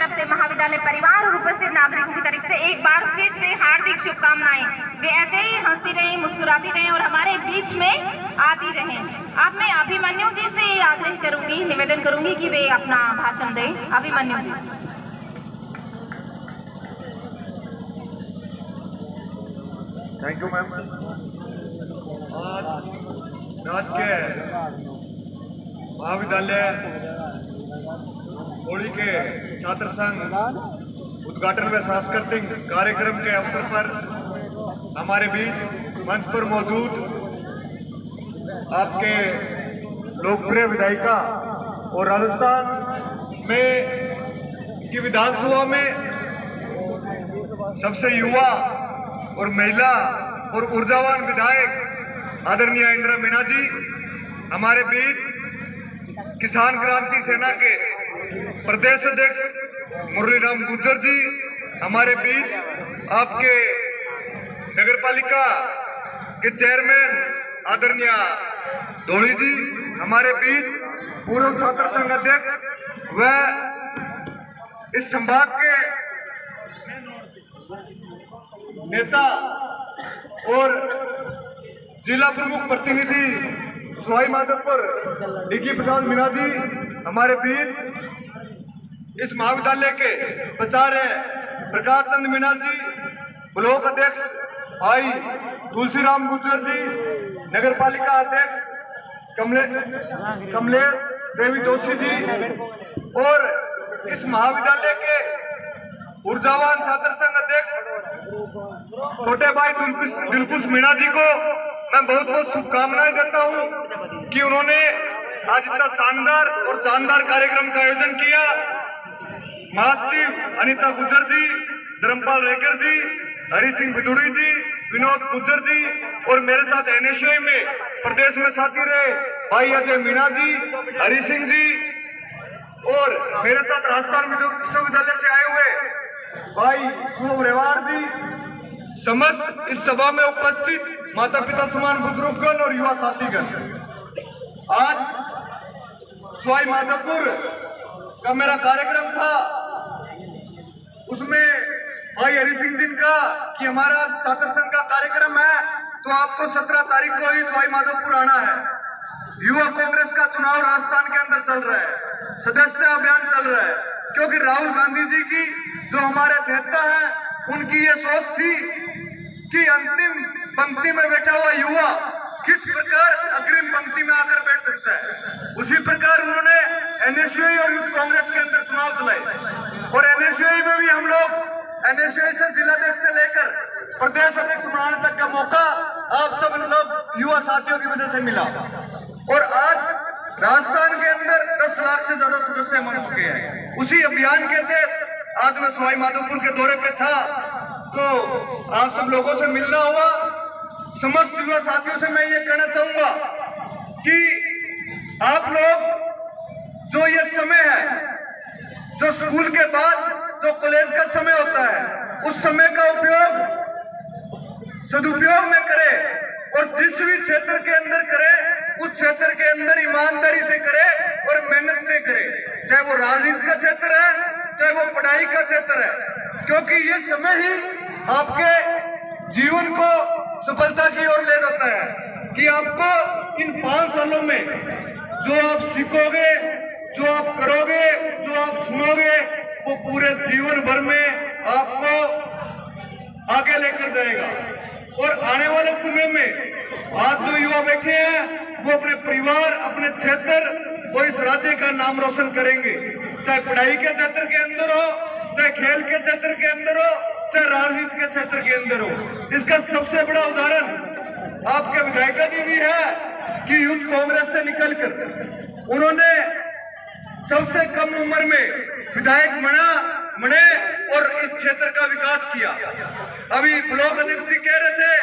तरफ से, महाविद्यालय परिवार और उपस्थित नागरिकों की तरफ से एक बार फिर से हार्दिक शुभकामनाएं। वे ऐसे ही हंसती रहें, मुस्कुराती रहें और हमारे बीच में आती रहें। अब मैं अभिमन्यु जी से आग्रह करूंगी, निवेदन करूंगी कि वे अपना भाषण दें। Abhimanyu ji. Thank you ma'am. आज के महाविद्यालय होली के छात्र संघ उद्घाटन व सांस्कृतिक कार्यक्रम के अवसर पर हमारे बीच मंच पर मौजूद आपके लोकप्रिय विधायिका और राजस्थान में की विधानसभा में सबसे युवा और महिला और ऊर्जावान विधायक आदरणीय इंदिरा मीणा जी हमारे बीच, किसान क्रांति सेना के प्रदेश अध्यक्ष मुरलीराम गुर्जर जी हमारे बीच, आपके नगर पालिका के चेयरमैन आदरणीय धोली जी हमारे बीच, पूर्व छात्र संघ अध्यक्ष व इस संभाग के नेता और जिला प्रमुख प्रतिनिधि सवाई माधोपुर डीके प्रसाद मीणा जी हमारे बीच, इस महाविद्यालय के प्राचार्य प्रकाश चंद मीणा जी, ब्लॉक अध्यक्ष भाई तुलसीराम गुर्जर जी, नगर पालिका अध्यक्ष कमलेश देवी जोशी जी और इस महाविद्यालय के ऊर्जावान छात्र संघ अध्यक्ष छोटे भाई दिलकुश मीणा जी को मैं बहुत बहुत शुभकामनाएं देता हूं कि उन्होंने आज इतना शानदार और जानदार कार्यक्रम का आयोजन किया। महासचिव अनीता गुर्जर जी, धर्मपाल रेकर जी, हरि सिंह बिदुड़ी जी, विनोद गुर्जर जी और मेरे साथ एनएसयूआई में प्रदेश में साथी रहे भाई अजय मीणा जी, हरि सिंह जी और मेरे साथ राजस्थान विश्वविद्यालय से आए हुए भाई शुभ रेवाड़ जी, समस्त इस सभा में उपस्थित माता पिता समान बुजुर्गगण और युवा साथीगण, आज सवाई माधोपुर का मेरा कार्यक्रम था, उसमें भाई हरि सिंह जी का कि हमारा छात्र संघ का कार्यक्रम है तो आपको 17 तारीख को ही सवाई माधोपुर आना है। युवा कांग्रेस का चुनाव राजस्थान के अंदर चल रहा है, सदस्यता अभियान चल रहा है, क्योंकि राहुल गांधी जी की जो हमारे नेता हैं उनकी ये सोच थी कि अंतिम पंक्ति में बैठा हुआ युवा किस प्रकार अग्रिम पंक्ति में आकर बैठ सकता है। उसी प्रकार उन्होंने एनएसयूआई और यूथ कांग्रेस के अंदर चुनाव चलाए और एनएसयूआई में भी हम लोग एनएसयूआई से जिलाध्यक्ष से लेकर प्रदेश अध्यक्ष बनाने तक का मौका आप सब लोग युवा साथियों की वजह से मिला और आज राजस्थान के अंदर 10 लाख से ज्यादा सदस्य बन चुके हैं। उसी अभियान के तहत आज मैं सवाई माधोपुर के दौरे पे था तो आप सब लोगों से मिलना हुआ। समस्त युवा साथियों से मैं ये कहना चाहूंगा कि आप लोग जो ये समय है, जो स्कूल के बाद जो कॉलेज का समय होता है, उस समय का उपयोग सदुपयोग में करें और जिस भी क्षेत्र के अंदर करें उस क्षेत्र के अंदर ईमानदारी से करें और मेहनत से करें, चाहे वो राजनीति का क्षेत्र है, चाहे वो पढ़ाई का क्षेत्र है, क्योंकि ये समय ही आपके जीवन को सफलता की ओर ले जाता है कि आपको इन 5 सालों में जो आप सीखोगे, जो आप करोगे, जो आप सुनोगे, वो पूरे जीवन भर में आपको आगे लेकर जाएगा। और आने वाले समय में आज जो युवा बैठे हैं वो अपने परिवार, अपने क्षेत्र और इस राज्य का नाम रोशन करेंगे, चाहे पढ़ाई के क्षेत्र के अंदर हो, चाहे खेल के क्षेत्र के अंदर हो, चाहे राजनीति के क्षेत्र के अंदर हो। इसका सबसे बड़ा उदाहरण आपके विधायिका जी भी है कि यूथ कांग्रेस से निकलकर उन्होंने सबसे कम उम्र में विधायक बने और इस क्षेत्र का विकास किया। अभी ब्लॉक अध्यक्ष जी कह रहे थे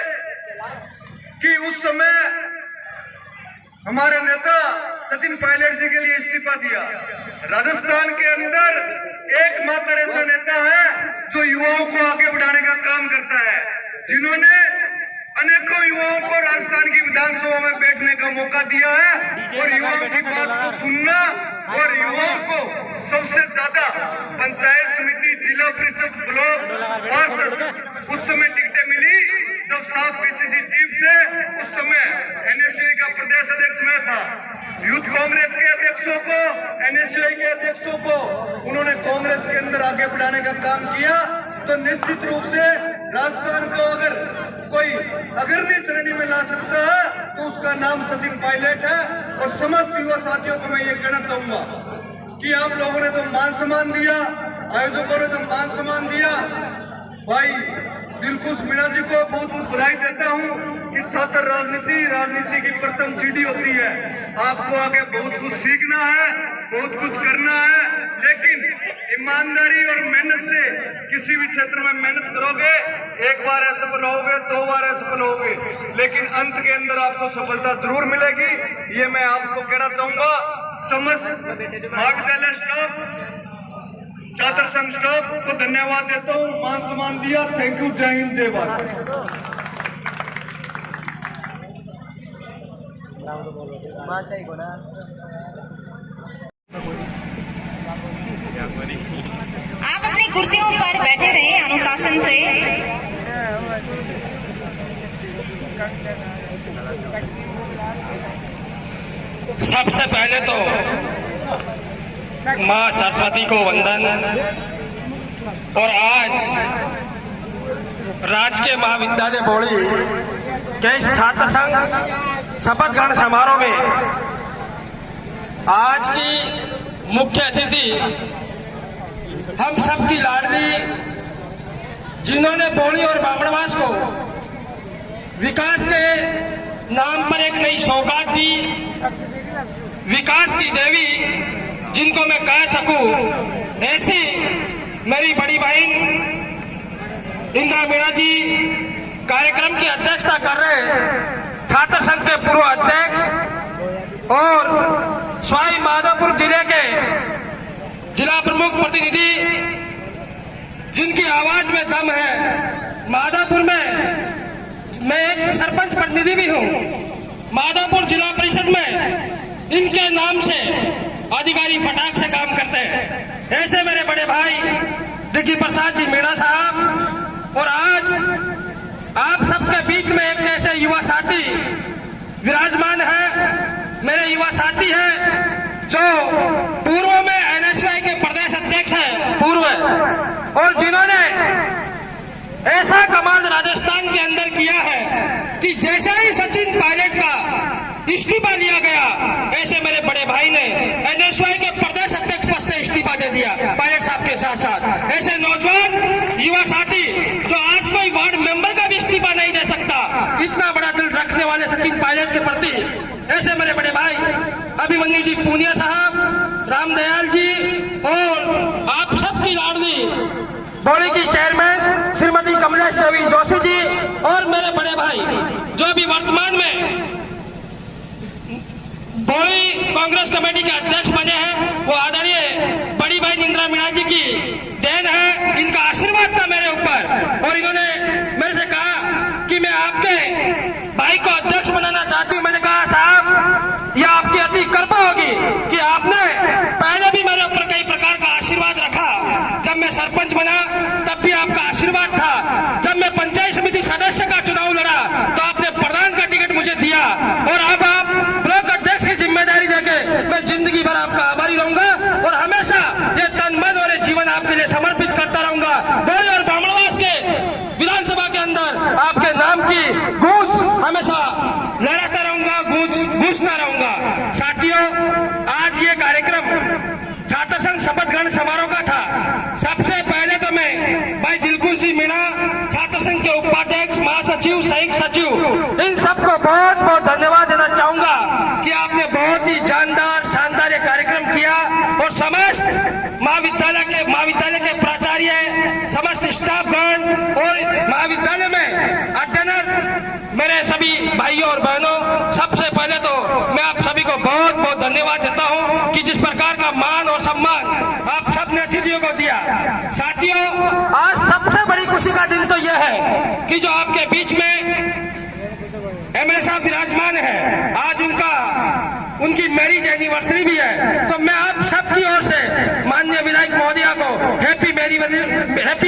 कि उस समय हमारे नेता सचिन पायलट जी के लिए इस्तीफा दिया। राजस्थान के अंदर एकमात्र ऐसा नेता है जो युवाओं को आगे बढ़ाने का काम करता है, जिन्होंने अनेकों युवाओं को राजस्थान की विधानसभा में बैठने का मौका दिया है और युवाओं की बात को सुनना और युवाओं को सबसे ज्यादा पंचायत समिति, जिला परिषद, ब्लॉक, पार्षद उस समय टिकटें मिली जब साहब पीसीसी चीफ थे। उस समय एनएसयूआई का प्रदेश अध्यक्ष मैं था। यूथ कांग्रेस के अध्यक्षों को, एनएसयूआई के अध्यक्षों को उन्होंने कांग्रेस के अंदर आगे बढ़ाने का काम किया। तो निश्चित रूप से राजस्थान को अगर कोई अग्रणी श्रेणी में ला सकता है तो उसका नाम सचिन पायलट है। और समस्त युवा साथियों को मैं ये कहना चाहूंगा कि आप लोगों ने तो मान सम्मान दिया, आयोजकों ने तो मान सम्मान दिया। भाई दिलखुश मीणा जी को बहुत बहुत बधाई देता हूँ कि छात्र राजनीति की प्रथम सीढ़ी होती है। आपको आगे बहुत कुछ सीखना है, बहुत कुछ करना है, लेकिन ईमानदारी और मेहनत से किसी भी क्षेत्र में मेहनत करोगे, एक बार असफल होगे, 2 बार असफल होगे, लेकिन अंत के अंदर आपको सफलता जरूर मिलेगी। ये मैं आपको कहना चाहूंगा। समस्त महाविद्यालय स्टाफ, छात्र संघ स्टाफ को धन्यवाद देता हूँ, मान सम्मान दिया। Thank you. जय हिंद, जय भारत। आप अपनी कुर्सियों पर बैठे रहें अनुशासन से। सबसे पहले तो माँ सरस्वती को वंदन। और आज राजकीय महाविद्यालय बौड़ी के इस छात्र संघ शपथ ग्रहण समारोह में आज की मुख्य अतिथि हम सबकी लाडली, जिन्होंने बौड़ी और बामणवास को विकास के नाम पर एक नई सौगात दी, विकास की देवी जिनको मैं कह सकूं, ऐसी मेरी बड़ी बहन इंदिरा मीणा जी कार्यक्रम की अध्यक्षता कर रहे छात्र संघ के पूर्व अध्यक्ष और सवाई माधोपुर जिले के जिला प्रमुख प्रतिनिधि, जिनकी आवाज में दम है। माधोपुर में मैं एक सरपंच प्रतिनिधि भी हूं। माधोपुर जिला परिषद में इनके नाम से अधिकारी फटाक से काम करते हैं। ऐसे मेरे बड़े भाई डिग्गी प्रसाद जी मीणा साहब, और आज आप सबके बीच में एक ऐसे युवा साथी विराजमान है। मेरे युवा साथी हैं जो पूर्व में एनएसयूआई के प्रदेश अध्यक्ष हैं, पूर्व, और जिन्होंने ऐसा कमाल राजस्थान के अंदर किया है कि जैसे ही सचिन पायलट का इस्तीफा लिया गया, ऐसे मेरे बड़े भाई ने एनएसयूआई के प्रदेश अध्यक्ष पद से इस्तीफा दे दिया पायलट साहब के साथ साथ। ऐसे नौजवान युवा साथी जो आज कोई वार्ड मेंबर का भी इस्तीफा नहीं दे सकता, इतना बड़ा दिल रखने वाले सचिन पायलट के प्रति ऐसे मेरे बड़े भाई अभिमन्यु जी पूनिया साहब, रामदयाल जी, और आप सबकी लाडली बौड़ी की चेयरमैन श्रीमती कमलेश देवी जोशी जी, और मेरे बड़े भाई जो भी वर्तमान में बौड़ी कांग्रेस कमेटी के अध्यक्ष बने हैं, वो आदरणीय बड़ी बहन इंदिरा मीणा जी की देन है। इनका आशीर्वाद था मेरे ऊपर, और इन्होंने मेरे से कहा कि मैं आपके भाई को अध्यक्ष बनाना चाहती हूँ। मैंने कहा साहब, यह आपकी अति कृपा होगी कि आपने पहले भी मेरे ऊपर कई प्रकार का आशीर्वाद रखा। जब मैं सरपंच बना तब भी आपका आशीर्वाद था। जब मैं पंचायत समिति सदस्य का चुनाव लड़ा तो आपने प्रधान का टिकट मुझे दिया, और अब आप ब्लॉक अध्यक्ष की जिम्मेदारी देके मैं जिंदगी भर आपका आभारी रहूंगा और हमेशा ये तन मन और जीवन आपके लिए समर्पित करता रहूंगा। बौड़ी और बामणवास के विधानसभा के अंदर आपके नाम की गूंज हमेशा लहराता रहूंगा, गूंजता रहूंगा। साथियों, आज ये कार्यक्रम छात्र संघ शपथ ग्रहण समारोह का था। सबसे पहले तो मैं भाई दिलखुश जी मीणा, छात्र संघ के उपाध्यक्ष, महासचिव, संयुक्त सचिव, इन सबको बहुत बहुत धन्यवाद देना चाहूंगा कि आपने बहुत ही जानदार शानदार ये कार्यक्रम किया, और समस्त महाविद्यालय के प्राचार्य, समस्त स्टाफगण और महाविद्यालय में अध्ययनरत मेरे सभी भाइयों और बहनों, सबसे पहले तो मैं आप सभी को बहुत बहुत धन्यवाद देता हूं कि जिस प्रकार का मान और सम्मान आप सबने अतिथियों को दिया। साथियों, आज सबसे बड़ी खुशी का दिन तो यह है कि जो आपके बीच में एमएलए साहब विराजमान है, आज उनकी मैरिज एनिवर्सरी भी है। तो मैं आप सबकी ओर से माननीय विधायक महोदया को हैप्पी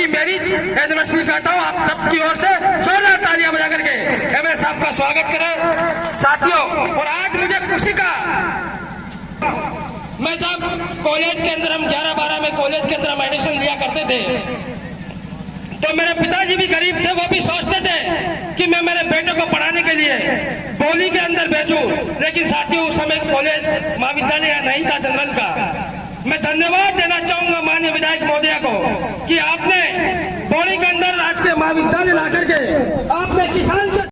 मैरिज एनिवर्सरी करता हूँ। आप सबकी ओर से जोरदार तालियां बजा करके एमएलए साहब का स्वागत करें साथियों। और आज मुझे खुशी का, मैं जब कॉलेज के अंदर हम 11-12 में कॉलेज के अंदर हम एडमिशन लिया करते थे, तो मेरे पिताजी भी गरीब थे, वो भी सोचते थे कि मैं मेरे बेटे को पढ़ाने के लिए बौली के अंदर भेजूं। लेकिन साथियों उस समय कॉलेज महाविद्यालय नहीं था जनरल का। मैं धन्यवाद देना चाहूंगा माननीय विधायक महोदया को कि आपने बौली के अंदर राजकीय महाविद्यालय ला करके